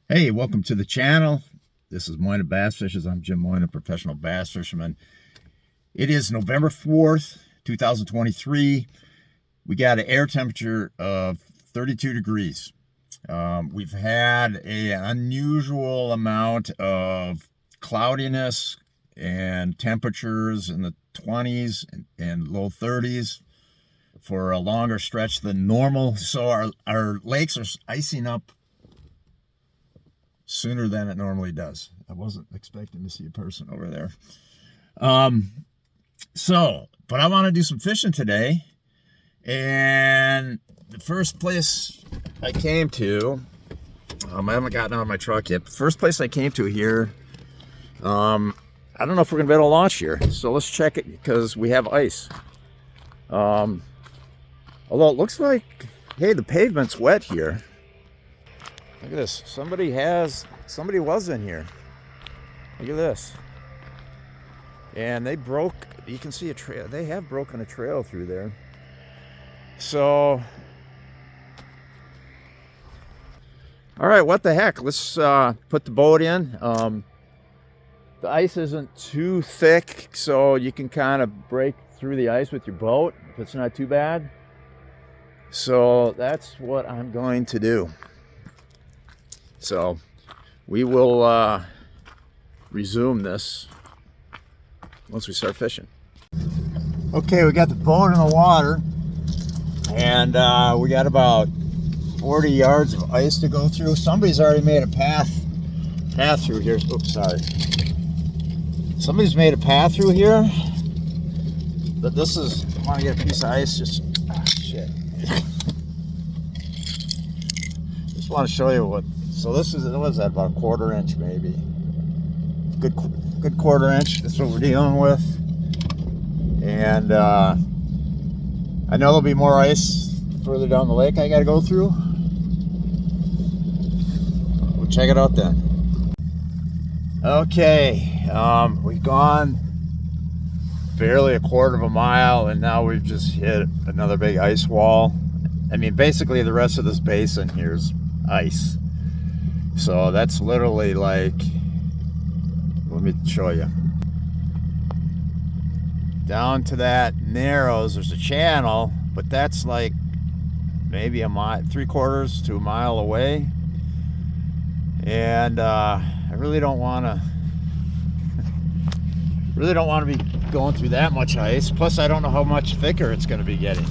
Hey, welcome to the channel. This is Moyna Bass Fishers. I'm Jim Moyna, professional bass fisherman. It is November 4th, 2023. We got an air temperature of 32 degrees. We've had an unusual amount of cloudiness and temperatures in the 20s and low 30s for a longer stretch than normal. So our lakes are icing up sooner than it normally does. I wasn't expecting to see a person over there. But I want to do some fishing today. And the first place I came to, I haven't gotten out of my truck yet. First place I came to here, I don't know if we're going to be able to launch here. So let's check it because we have ice. Although it looks like, hey, the pavement's wet here. Look at this. Somebody was in here. Look at this. And they broke, you can see a trail. They have broken a trail through there. So, all right, what the heck? Let's put the boat in. The ice isn't too thick, so you can kind of break through the ice with your boat if it's not too bad. So that's what I'm going to do. So we will resume this once we start fishing. Okay, we got the boat in the water, and we got about 40 yards of ice to go through. Somebody's already made a path through here. Oops, sorry. Somebody's made a path through here, but this is, I want to get a piece of ice. Just want to show you what. So this is, what is that, about a 1/4 inch maybe? Good 1/4 inch. That's what we're dealing with. And I know there'll be more ice further down the lake I got to go through. We'll check it out then. Okay, we've gone barely a 1/4 of a mile, and now we've just hit another big ice wall. I mean, basically the rest of this basin here is ice. So that's literally like, let me show you. Down to that narrows, there's a channel, but that's like maybe a mile, 3/4 to a mile away. And I really don't want to be going through that much ice. Plus, I don't know how much thicker it's going to be getting.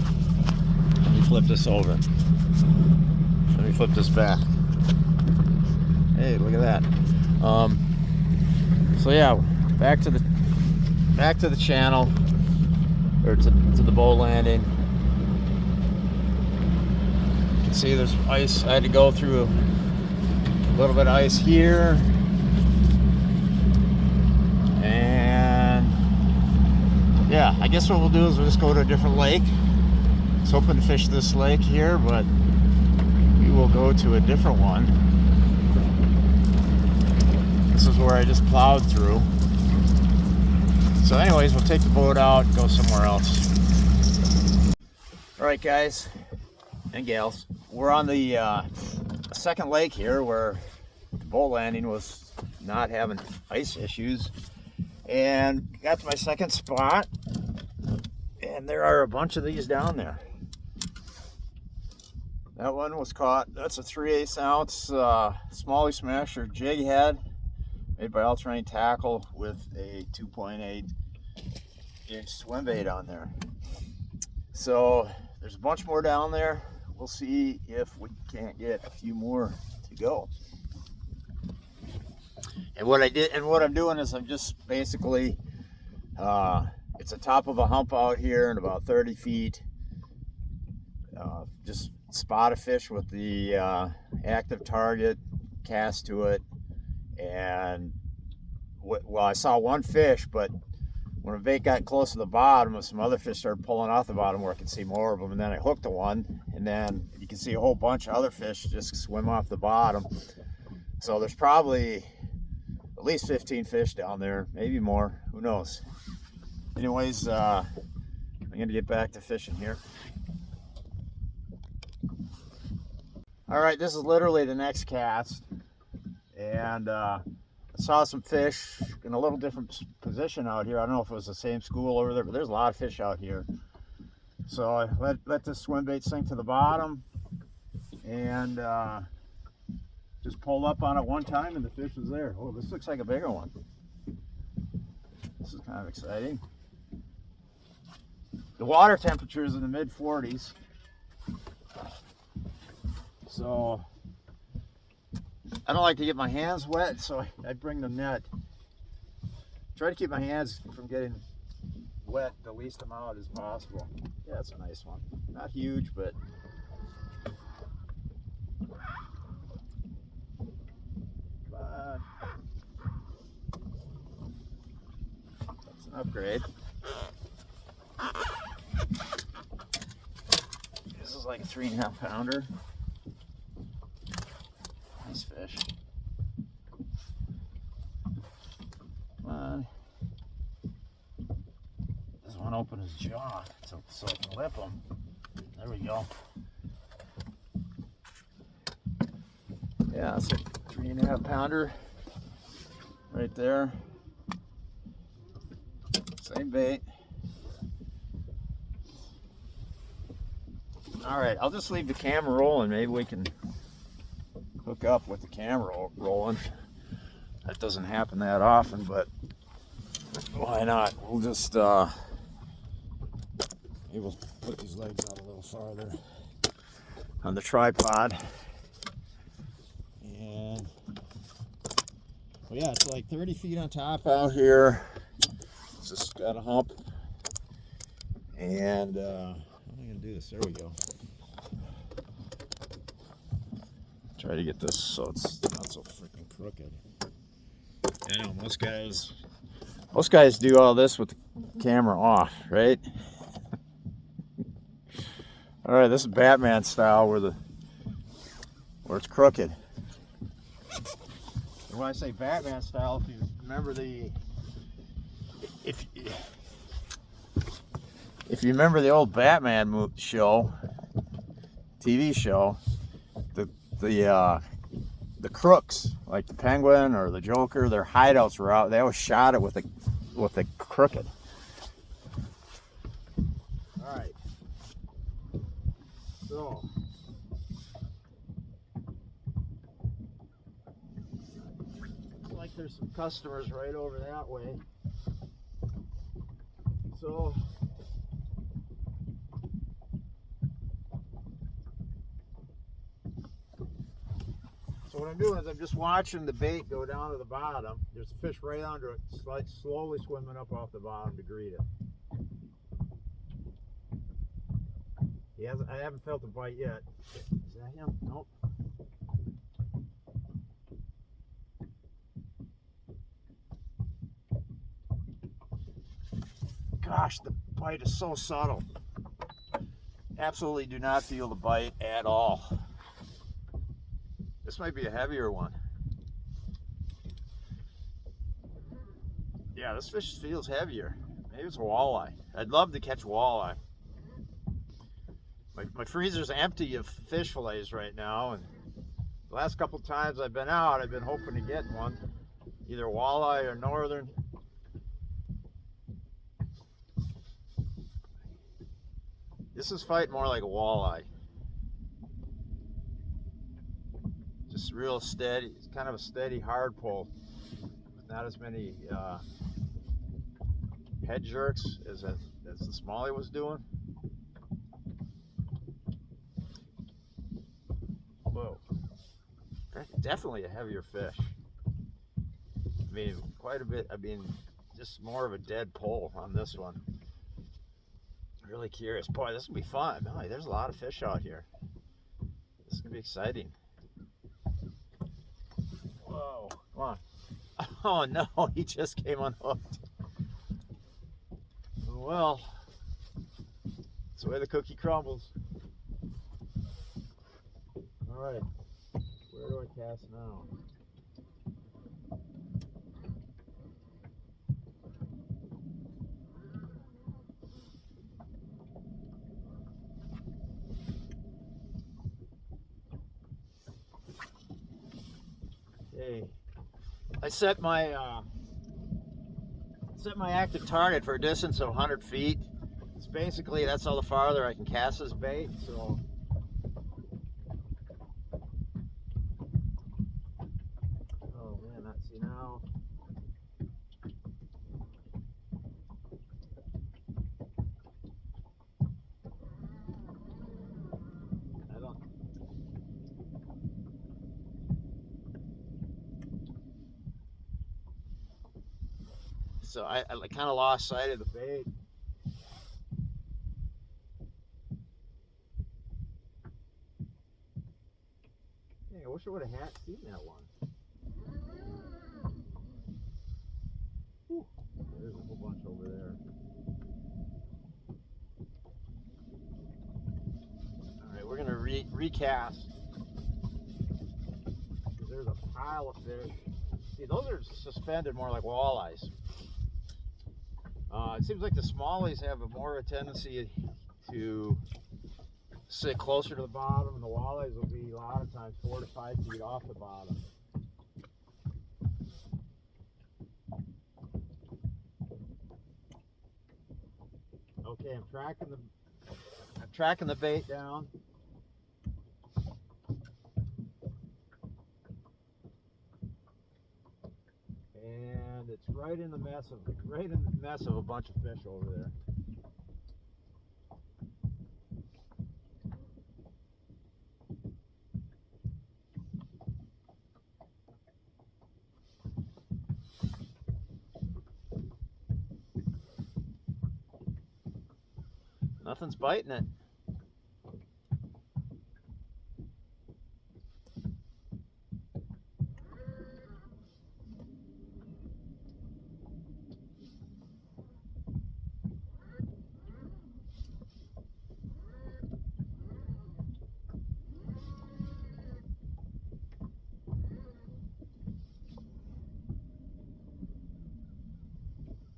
Let me flip this over. Let me flip this back. Hey, look at that. So yeah, back to the channel, or to the boat landing. You can see there's ice. I had to go through a little bit of ice here, and yeah, I guess what we'll do is we'll just go to a different lake. I was hoping to fish this lake here, but we will go to a different one. This is where I just plowed through. So anyways, we'll take the boat out and go somewhere else. All right, guys and gals, we're on the second lake here where the boat landing was not having ice issues. And got to my second spot, and there are a bunch of these down there. That one was caught. That's a 3/8 ounce smallie smasher jig head, made by All Terrain Tackle, with a 2.8 inch swim bait on there. So there's a bunch more down there. We'll see if we can't get a few more to go. And what I'm doing is I'm just basically, it's the top of a hump out here and about 30 feet. Just spot a fish with the active target, cast to it, and well, I saw one fish, but when a bait got close to the bottom, some other fish started pulling off the bottom where I could see more of them, and then I hooked one, and then you can see a whole bunch of other fish just swim off the bottom. So there's probably at least 15 fish down there, maybe more, who knows. Anyways, I'm gonna get back to fishing here. All right, this is literally the next cast. and I saw some fish in a little different position out here. I don't know if it was the same school over there, but there's a lot of fish out here. So I let this swim bait sink to the bottom, and just pulled up on it one time, and the fish was there. Oh, this looks like a bigger one. This is kind of exciting. The water temperature is in the mid 40s. So I don't like to get my hands wet, so I bring the net. Try to keep my hands from getting wet the least amount as possible. Yeah, it's a nice one. Not huge, but that's an upgrade. This is like a 3.5 pounder. Nice fish. Come on. Doesn't want to open his jaw so I can lip him. There we go. Yeah, it's a 3.5 pounder right there. Same bait. All right, I'll just leave the camera rolling. Maybe we can hook up with the camera rolling. That doesn't happen that often, but why not? We'll just maybe we'll put these legs out a little farther on the tripod. And well, yeah, it's like 30 feet on top out here. It's just got a hump. And how am I gonna do this? There we go. Try to get this so it's not so freaking crooked. I know most guys do all this with the camera off, right? All right, this is Batman style where it's crooked. And when I say Batman style, if you remember if you remember the old Batman show, TV show, the crooks, like the Penguin or the Joker, their hideouts were out. They always shot it with a crooked. All right. So looks like there's some customers right over that way. So what I'm doing is I'm just watching the bait go down to the bottom. There's a fish right under it, slowly swimming up off the bottom to greet it. I haven't felt a bite yet. Is that him? Nope. Gosh, the bite is so subtle. Absolutely do not feel the bite at all. This might be a heavier one. Yeah, this fish feels heavier. Maybe it's a walleye. I'd love to catch walleye. My freezer's empty of fish fillets right now, and the last couple times I've been out, I've been hoping to get one, either walleye or northern. This is fighting more like a walleye. Just real steady. It's kind of a steady hard pull. Not as many head jerks as the smallie was doing. Whoa. That's definitely a heavier fish. I mean, quite a bit. I mean, just more of a dead pull on this one. Really curious. Boy, this will be fun. Boy, there's a lot of fish out here. This is going to be exciting. Whoa. Come on. Oh no, he just came unhooked. Well, that's the way the cookie crumbles. All right, where do I cast now? Okay. I set my active target for a distance of 100 feet. It's basically, that's all the farther I can cast this bait. So oh man, that's, you know, I don't. So I kind of lost sight of the bait. Hey, I wish I would have seen that one. Whew. There's a whole bunch over there. All right, we're gonna recast. There's a pile of fish. See, those are suspended more like walleyes. It seems like the smallies have more of a tendency to sit closer to the bottom, and the walleyes will be a lot of times 4 to 5 feet off the bottom. Okay, I'm tracking the bait down. And it's right in the mess of a bunch of fish over there. Nothing's biting it.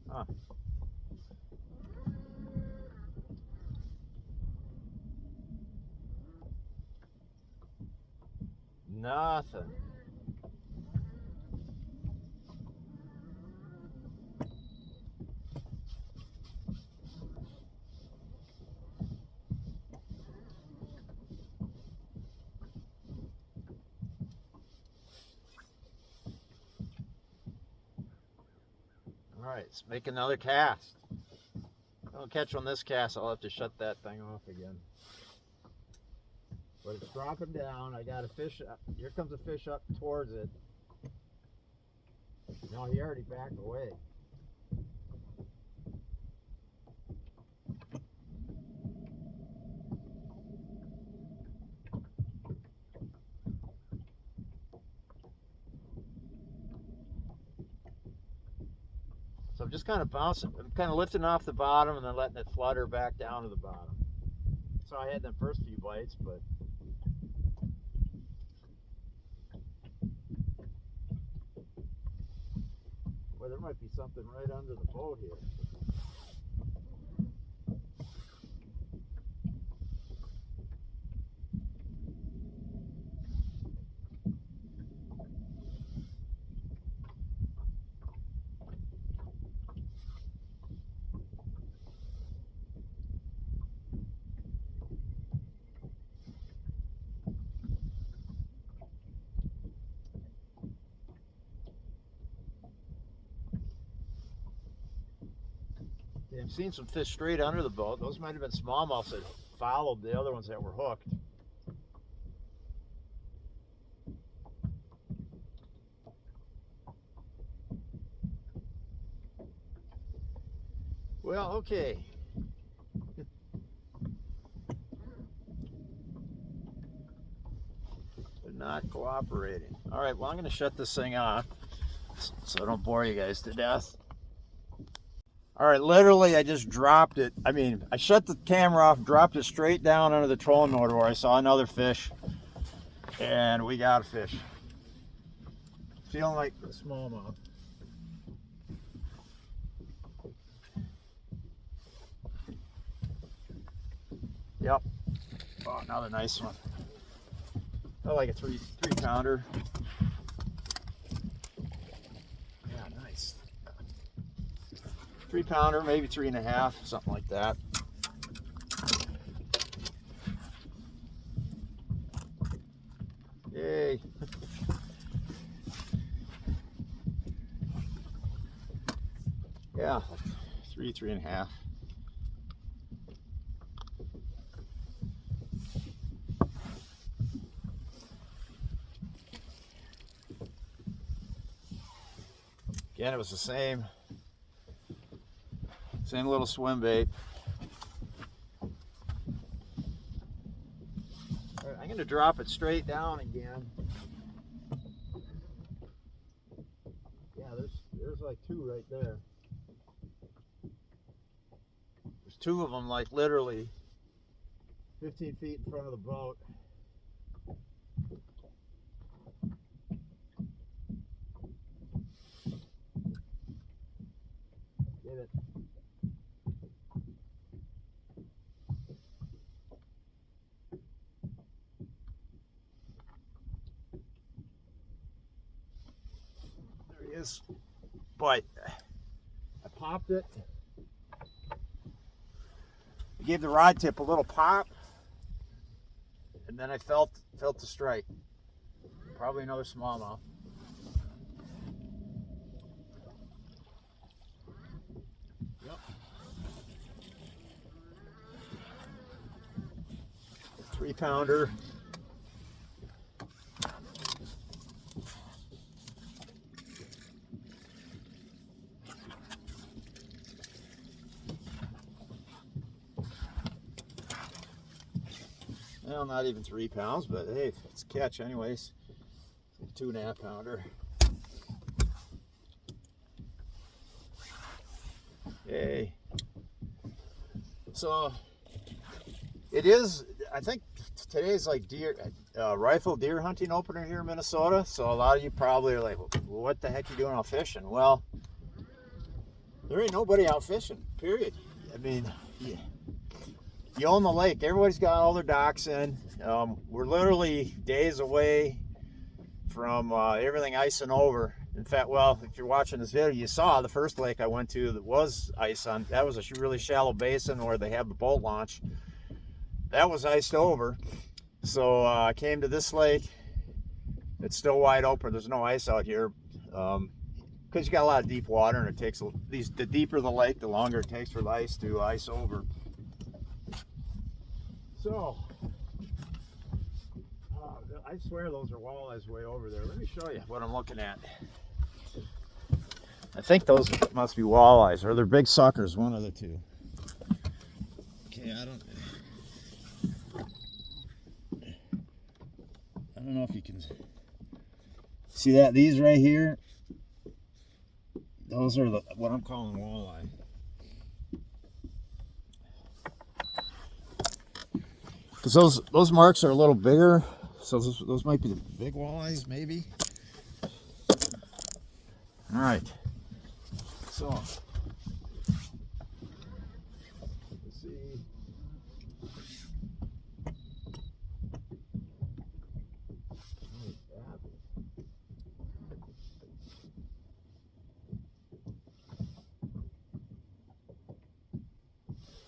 Huh. Nothing. All right, let's make another cast. If I don't catch on this cast, I'll have to shut that thing off again. But it's dropping down. I got a fish. Here comes a fish up towards it. No, he already backed away. So I'm just kind of bouncing, I'm kind of lifting off the bottom and then letting it flutter back down to the bottom. So I had them first few bites, but well, there might be something right under the boat here. Yeah, I'm seeing some fish straight under the boat. Those might have been smallmouths that followed the other ones that were hooked. Well, okay. They're not cooperating. All right, well, I'm going to shut this thing off so I don't bore you guys to death. All right, literally, I just dropped it. I mean, I shut the camera off, dropped it straight down under the trolling motor where I saw another fish, and we got a fish. Feeling like a smallmouth. Yep. Oh, another nice one. I like a three pounder. 3-pounder, maybe 3.5, something like that. Yay. Yeah, 3.5. Again, it was the same little swim bait. All right, I'm going to drop it straight down again. Yeah, there's like 2 right there. There's 2 of them, like literally 15 feet in front of the boat. Get it. There he is. But I popped it. I gave the rod tip a little pop, and then I felt the strike. Probably another smallmouth. Yep. 3-pounder. Well, not even 3 pounds, but hey, it's a catch anyways. 2.5 pounder. Yay. So it is, I think today's like rifle deer hunting opener here in Minnesota. So a lot of you probably are like, well, what the heck are you doing out fishing? Well, there ain't nobody out fishing, period. I mean, you own the lake. Everybody's got all their docks in. We're literally days away from everything icing over. In fact, well, if you're watching this video, you saw the first lake I went to that was ice on. That was a really shallow basin where they have the boat launch. That was iced over. So I came to this lake. It's still wide open. There's no ice out here because you got a lot of deep water, and it takes the deeper the lake, the longer it takes for the ice to ice over. So I swear those are walleyes way over there. Let me show you what I'm looking at. I think those must be walleyes, or they're big suckers, one of the two. Okay, I don't know if you can see that. These right here, those are what I'm calling walleye. Because those marks are a little bigger, so those might be the big walleyes, maybe. All right. So let's see.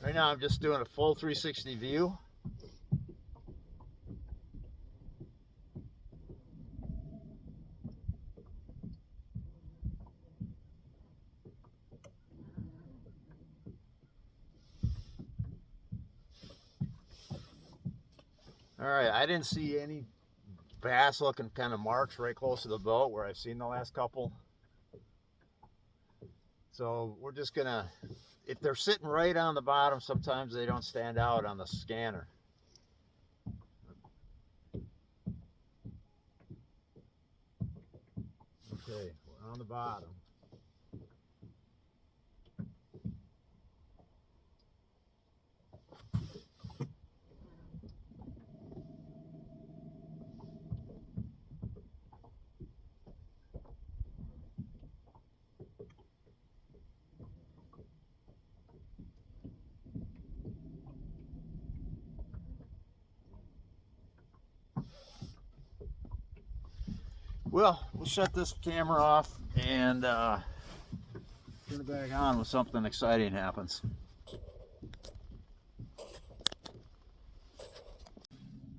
Right now I'm just doing a full 360 view. All right, I didn't see any bass looking kind of marks right close to the boat where I've seen the last couple. So we're just gonna, if they're sitting right on the bottom, sometimes they don't stand out on the scanner. Okay, we're on the bottom. Well, we'll shut this camera off and turn it back on when something exciting happens.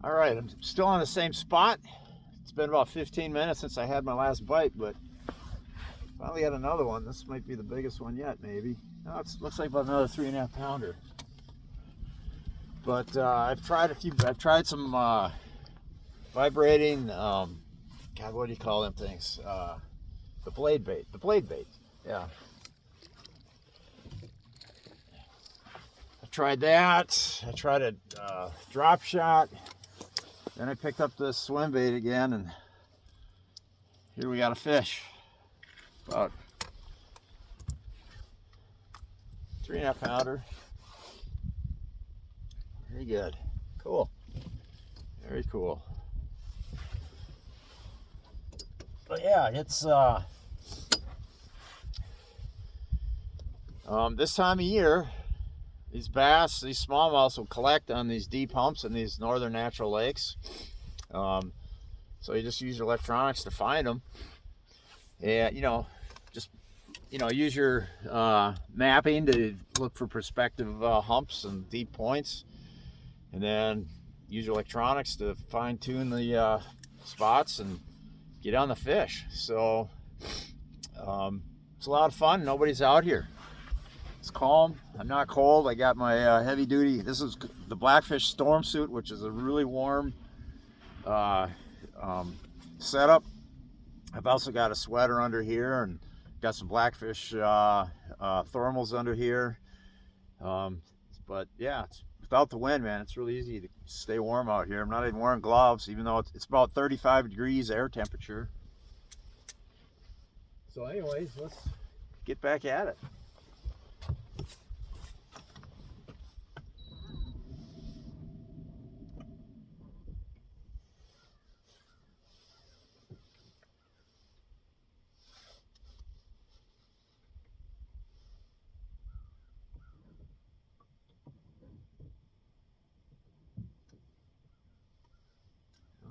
All right, I'm still on the same spot. It's been about 15 minutes since I had my last bite, but finally got another one. This might be the biggest one yet, maybe. No, it looks like about another 3.5 pounder. But I've tried some vibrating, God, what do you call them things? The blade bait. Yeah. I tried that. I tried a drop shot. Then I picked up this swim bait again, and here we got a fish. About 3.5 pounder. Very good. Cool. Very cool. But yeah, it's this time of year, these bass, these smallmouths will collect on these deep humps in these northern natural lakes. So you just use your electronics to find them, and just use your mapping to look for prospective humps and deep points, and then use your electronics to fine-tune the spots and get on the fish. So it's a lot of fun. Nobody's out here. It's calm. I'm not cold. I got my heavy duty. This is the Blackfish Storm Suit, which is a really warm setup. I've also got a sweater under here and got some Blackfish thermals under here. But yeah, without the wind, man, it's really easy to stay warm out here. I'm not even wearing gloves, even though it's about 35 degrees air temperature. So anyways, let's get back at it.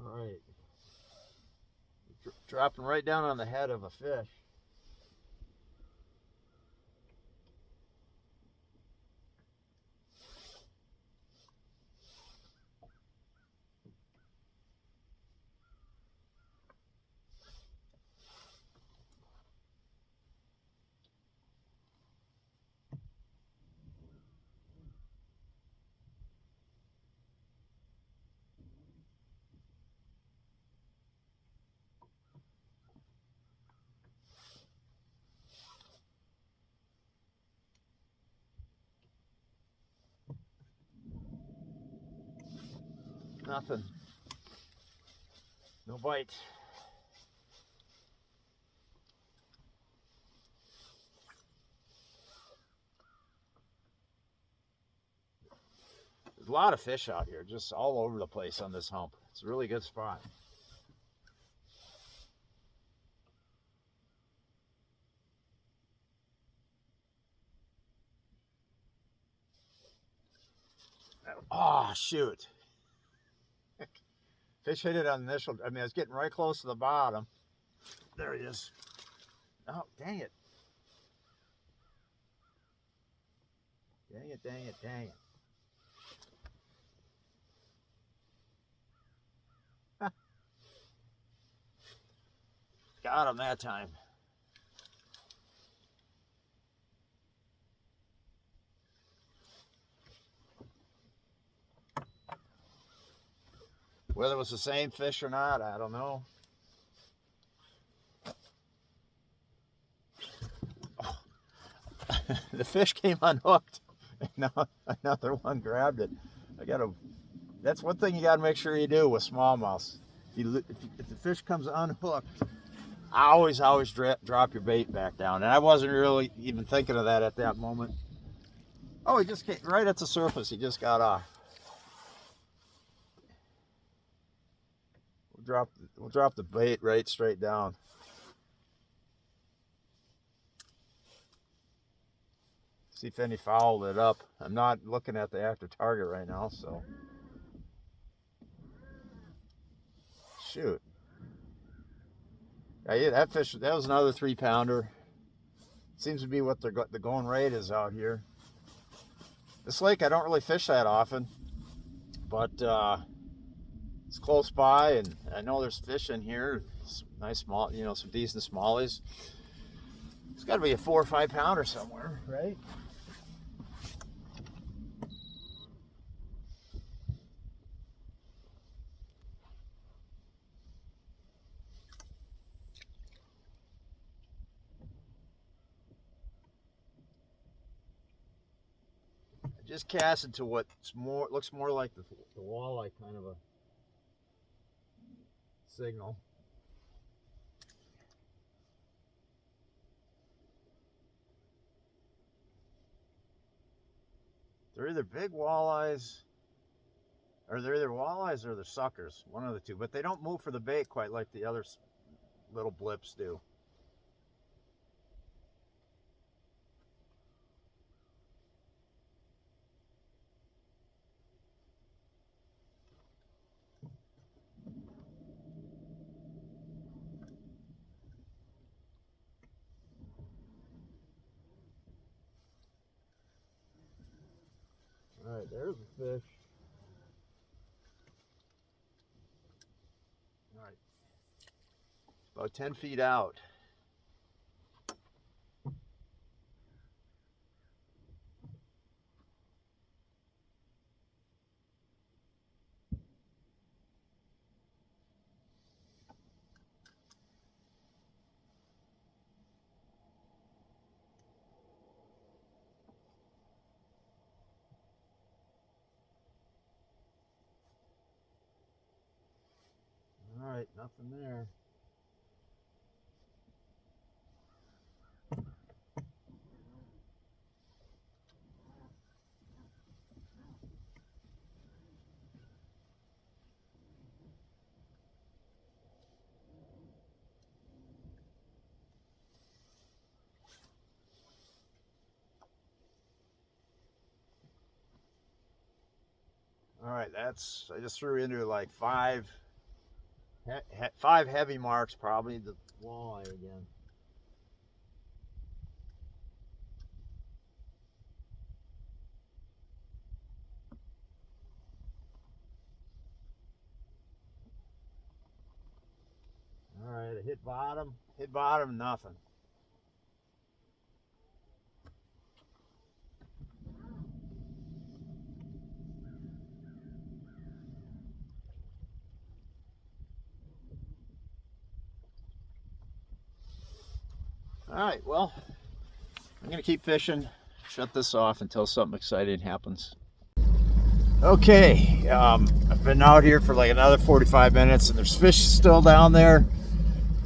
All right. Dropping right down on the head of a fish. Nothing. No bite. There's a lot of fish out here, just all over the place on this hump. It's a really good spot. Oh, shoot. Fish hit it on the initial. I mean, I was getting right close to the bottom. There he is. Oh, dang it. Dang it, dang it, dang it. Got him that time. Whether it was the same fish or not, I don't know. Oh. The fish came unhooked. Now another one grabbed it. That's one thing you gotta make sure you do with smallmouths. If the fish comes unhooked, always drop your bait back down. And I wasn't really even thinking of that at that moment. Oh, he just came right at the surface. He just got off. We'll drop the bait right straight down. See if any fouled it up. I'm not looking at the active target right now, so. Shoot. Yeah, that fish, that was another 3 pounder. Seems to be what the going rate is out here. This lake I don't really fish that often, but it's close by, and I know there's fish in here. Some nice small, you know, some decent smallies. It's got to be a 4 or 5 pounder somewhere, right? I just cast into what's more looks more like the walleye kind of a signal. They're either big walleyes, or they're either walleyes or they're suckers, one of the two. But they don't move for the bait quite like the other little blips do. All right, there's a fish. All right, about 10 feet out. All right, nothing there. All right, that's, I just threw into like five heavy marks, probably the walleye again. All right, I hit bottom, nothing. All right, well, I'm gonna keep fishing, shut this off until something exciting happens. Okay, I've been out here for like another 45 minutes and there's fish still down there,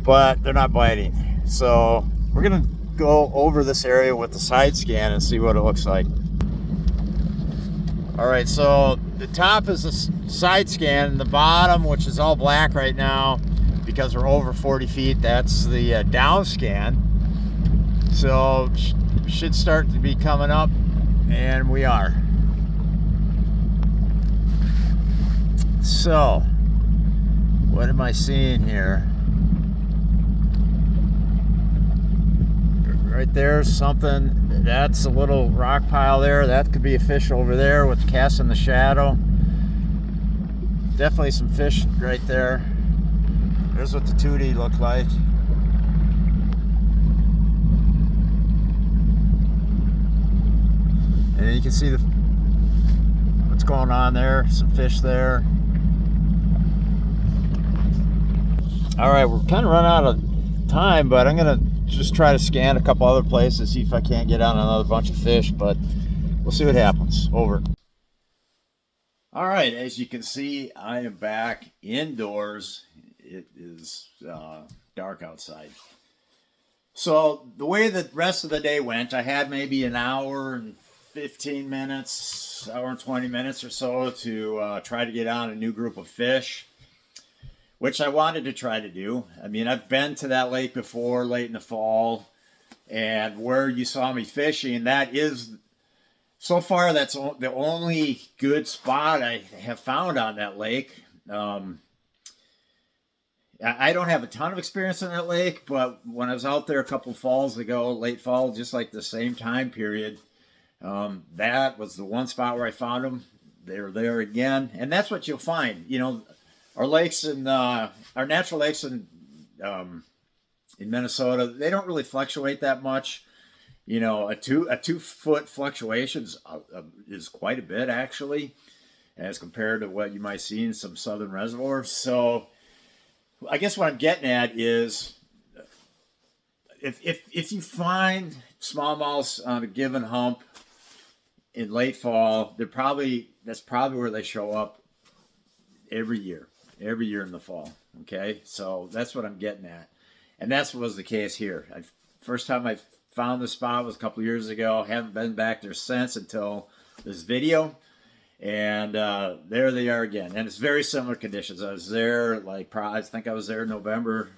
but they're not biting. So we're gonna go over this area with the side scan and see what it looks like. All right, so the top is a side scan, and the bottom, which is all black right now because we're over 40 feet, that's the down scan. So should start to be coming up, and we are. So what am I seeing here? Right there's something. That's a little rock pile there. That could be a fish over there with cast in the shadow. Definitely some fish right there. There's what the 2D looked like. And you can see what's going on there. Some fish there. All right, we're kind of run out of time, but I'm gonna just try to scan a couple other places, see if I can't get on another bunch of fish, but we'll see what happens. Over. All right, as you can see, I am back indoors. It is dark outside. So the way the rest of the day went, I had maybe an hour and 15 minutes, hour and 20 minutes or so to try to get on a new group of fish, which I wanted to try to do. I mean, I've been to that lake before, late in the fall, and where you saw me fishing, that is, so far, that's the only good spot I have found on that lake. I don't have a ton of experience in that lake, but when I was out there a couple falls ago, late fall, just like the same time period, that was the one spot where I found them. They're there again, and that's what you'll find. You know, our lakes and our natural lakes in Minnesota, they don't really fluctuate that much. You know, a 2 foot fluctuation is quite a bit actually, as compared to what you might see in some southern reservoirs. So I guess what I'm getting at is if you find smallmouths on a given hump in late fall, that's probably where they show up every year in the fall. Okay, so that's what I'm getting at, and that's what was the case here. First time I found the spot was a couple years ago. Haven't been back there since until this video. And there they are again, and it's very similar conditions. I was there I think I was there in November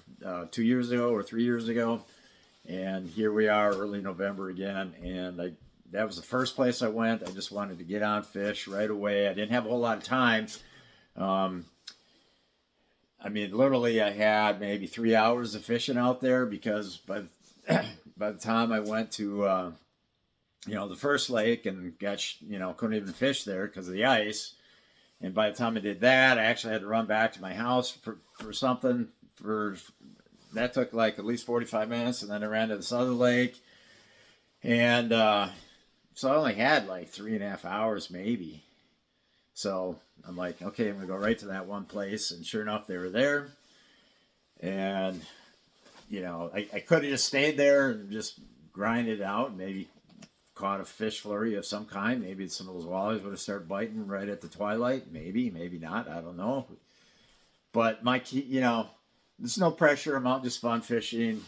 2 years ago or 3 years ago, and here we are early November again. And that was the first place I went. I just wanted to get on fish right away. I didn't have a whole lot of time. I mean, literally, I had maybe 3 hours of fishing out there because by the time I went to the first lake and couldn't even fish there because of the ice. And by the time I did that, I actually had to run back to my house for something. That took like at least 45 minutes, and then I ran to this other lake. And so I only had like 3.5 hours maybe. So I'm like, okay, I'm gonna go right to that one place, and sure enough, they were there. And I could have just stayed there and just grinded it out, maybe caught a fish flurry of some kind. Maybe some of those walleyes would have started biting right at the twilight. Maybe not. I don't know. But my key, there's no pressure. I'm out just fun fishing.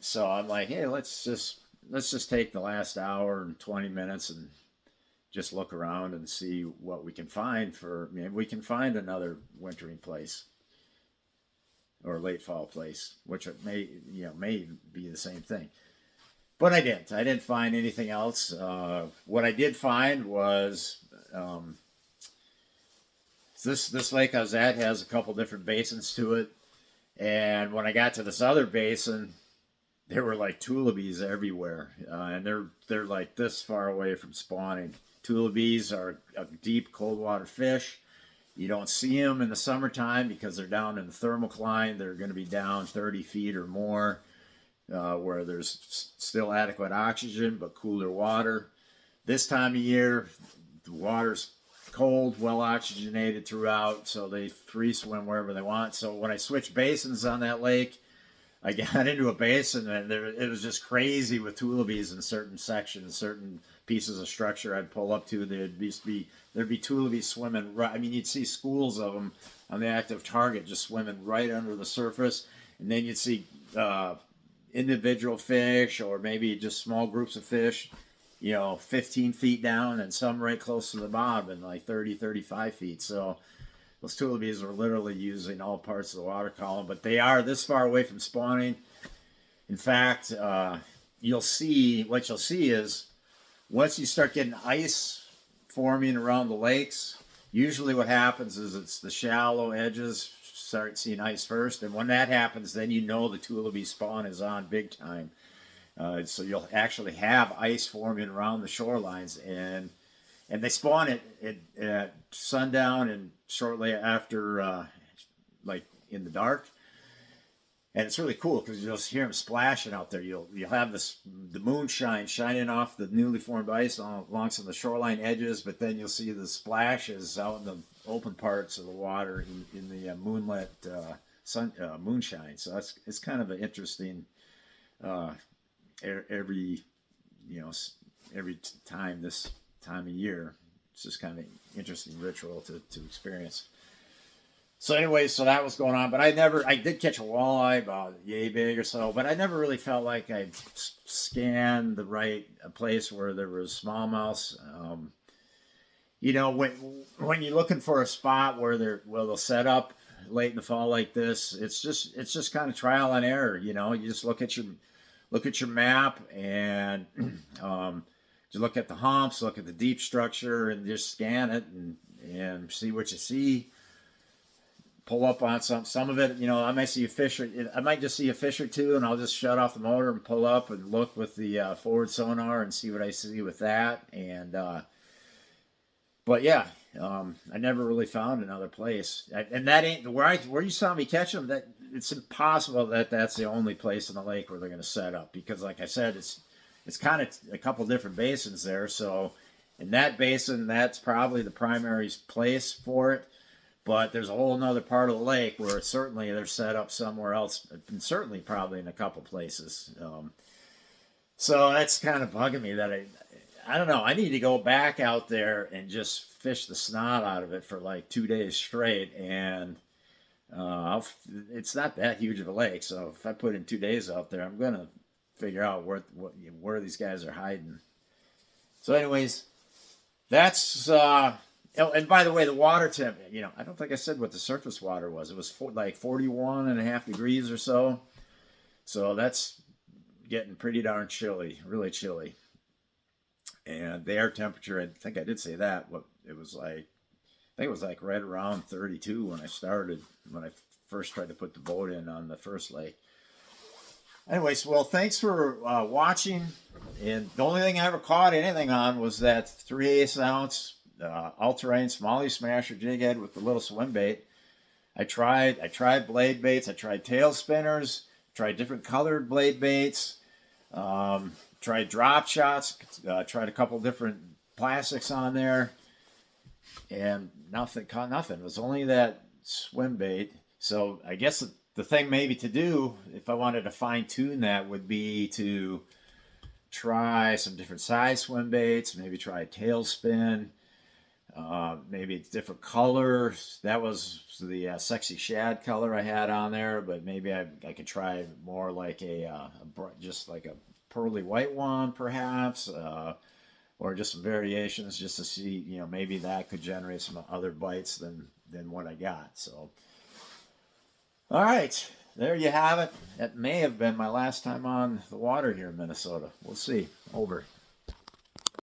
So I'm like, hey, let's just take the last hour and 20 minutes and just look around and see what we can find maybe we can find another wintering place or late fall place, which may be the same thing. But I didn't. I didn't find anything else. What I did find was this lake I was at has a couple different basins to it, and when I got to this other basin, there were like tulipies everywhere, and they're like this far away from spawning. Tulipies are a deep cold water fish. You don't see them in the summertime because they're down in the thermocline. They're going to be down 30 feet or more. Where there's still adequate oxygen but cooler water. This time of year, the water's cold, well oxygenated throughout, so they free swim wherever they want. So when I switched basins on that lake, I got into a basin and it was just crazy with tulipies in certain sections, certain pieces of structure I'd pull up to. There'd be tulipies swimming right. I mean, you'd see schools of them on the active target just swimming right under the surface, and then you'd see individual fish or maybe just small groups of fish 15 feet down, and some right close to the bottom and like 35 feet. So those tulipies are literally using all parts of the water column, but they are this far away from spawning. In fact, you'll see is once you start getting ice forming around the lakes, usually what happens is it's the shallow edges start seeing ice first, and when that happens, then the tulipy spawn is on big time. So you'll actually have ice forming around the shorelines, and they spawn at sundown and shortly after, like in the dark. And it's really cool because you'll just hear them splashing out there. You'll have the moonshine shining off the newly formed ice along some of the shoreline edges, but then you'll see the splashes out in the open parts of the water in the moonlit moonshine. So it's kind of an interesting every time this time of year. It's just kind of an interesting ritual to experience. So anyway, so that was going on, but I did catch a walleye about yay big or so, but I never really felt like I scanned the right place where there was smallmouths. When you're looking for a spot where they'll set up late in the fall like this, it's just kind of trial and error. You just look at your map and just look at the humps, look at the deep structure, and just scan it and see what you see. pull up on some of it. You know, I might see a fish, I might just see a fish or two, and I'll just shut off the motor and pull up and look with the forward sonar and see what I see with that. And but yeah, I never really found another place, and that ain't where you saw me catch them. That it's impossible that that's the only place in the lake where they're going to set up, because, like I said, it's kind of a couple different basins there. So in that basin, that's probably the primary place for it. But there's a whole another part of the lake where certainly they're set up somewhere else, and certainly probably in a couple places. So that's kind of bugging me that I don't know. I need to go back out there and just fish the snot out of it for like 2 days straight, and it's not that huge of a lake. So if I put in 2 days out there, I'm gonna figure out where these guys are hiding. So, anyways, that's oh, and by the way, the water temp. You know, I don't think I said what the surface water was. It was like 41.5 degrees or so. So that's getting pretty darn chilly, really chilly. And the air temperature, I think I did say that, but it was like, I think it was like right around 32 when I first tried to put the boat in on the first lake. Anyways, well, thanks for watching. And the only thing I ever caught anything on was that 3/8 ounce all-terrain smallie smasher jig head with the little swim bait. I tried blade baits. I tried tail spinners. Tried different colored blade baits. Tried drop shots. Tried a couple different plastics on there, and nothing. Caught nothing. It was only that swim bait. So I guess the thing maybe to do, if I wanted to fine tune that, would be to try some different size swim baits. Maybe try a tail spin. Maybe it's different colors. That was the sexy shad color I had on there, but maybe I could try more like just like a pearly white one, perhaps, or just some variations, just to see, you know, maybe that could generate some other bites than what I got. So, all right, there you have it. That may have been my last time on the water here in Minnesota. We'll see. Over.